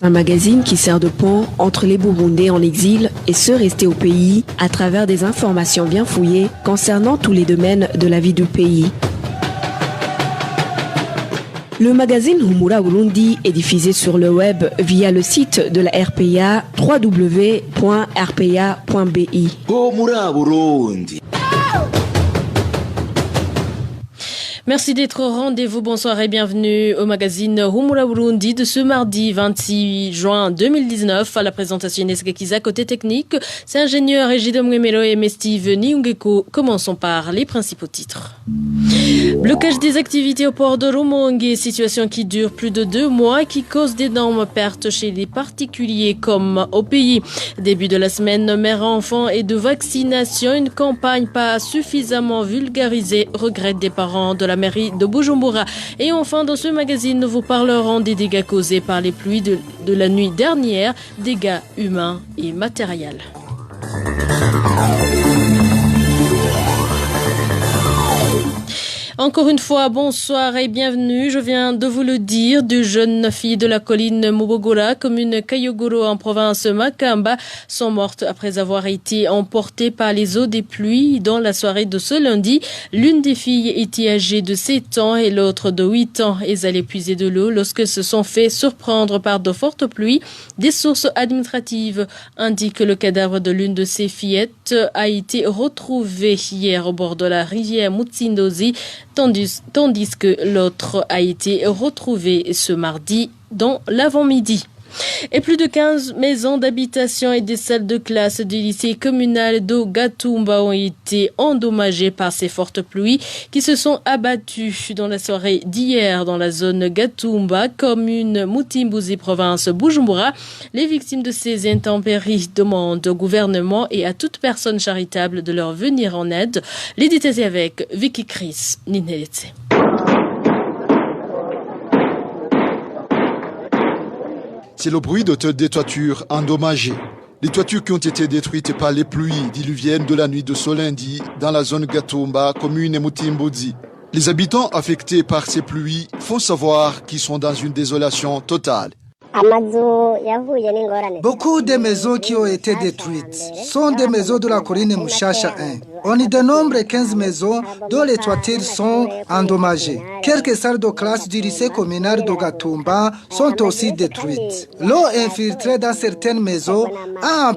Un magazine qui sert de pont entre les Burundais en exil et ceux restés au pays à travers des informations bien fouillées concernant tous les domaines de la vie du pays. Le magazine Humura Burundi est diffusé sur le web via le site de la RPA www.rpa.bi. Humura Burundi. Merci d'être au rendez-vous. Bonsoir et bienvenue au magazine Humura Burundi de ce mardi 26 juin 2019. À la présentation Ineska Kiza, côté technique, c'est ingénieur Ejidom Mwemelo et Steve Niungeko. Commençons par les principaux titres. Blocage des activités au port de Rumongue, situation qui dure plus de 2 mois et qui cause d'énormes pertes chez les particuliers comme au pays. Début de la semaine, mère-enfant et de vaccination, une campagne pas suffisamment vulgarisée, regrette des parents de la mairie de Bujumbura. Et enfin, dans ce magazine, nous vous parlerons des dégâts causés par les pluies de la nuit dernière, dégâts humains et matériels. Encore une fois, bonsoir et bienvenue. Je viens de vous le dire, deux jeunes filles de la colline Mubogora, commune Kayogoro en province Makamba, sont mortes après avoir été emportées par les eaux des pluies dans la soirée de ce lundi. L'une des filles était âgée de 7 ans et l'autre de 8 ans. Elles allaient puiser de l'eau lorsque se sont fait surprendre par de fortes pluies. Des sources administratives indiquent que le cadavre de l'une de ces fillettes a été retrouvé hier au bord de la rivière Mutsindozi, tandis que l'autre a été retrouvé ce mardi dans l'avant-midi. Et plus de 15 maisons d'habitation et des salles de classe du lycée communal de Gatumba ont été endommagées par ces fortes pluies qui se sont abattues dans la soirée d'hier dans la zone Gatumba, commune Mutimbuzi, province Bujumbura. Les victimes de ces intempéries demandent au gouvernement et à toute personne charitable de leur venir en aide. Les détails avec Vicky Chris Nineletse. C'est le bruit des toitures endommagées. Les toitures qui ont été détruites par les pluies diluviennes de la nuit de ce lundi dans la zone Gatumba, commune Mutimbuzi. Les habitants affectés par ces pluies font savoir qu'ils sont dans une désolation totale. Beaucoup de maisons qui ont été détruites sont des maisons de la colline Mushasha 1. On y dénombre 15 maisons dont les toitures sont endommagées. Quelques salles de classe du lycée communal de Gatumba sont aussi détruites. L'eau infiltrée dans certaines maisons a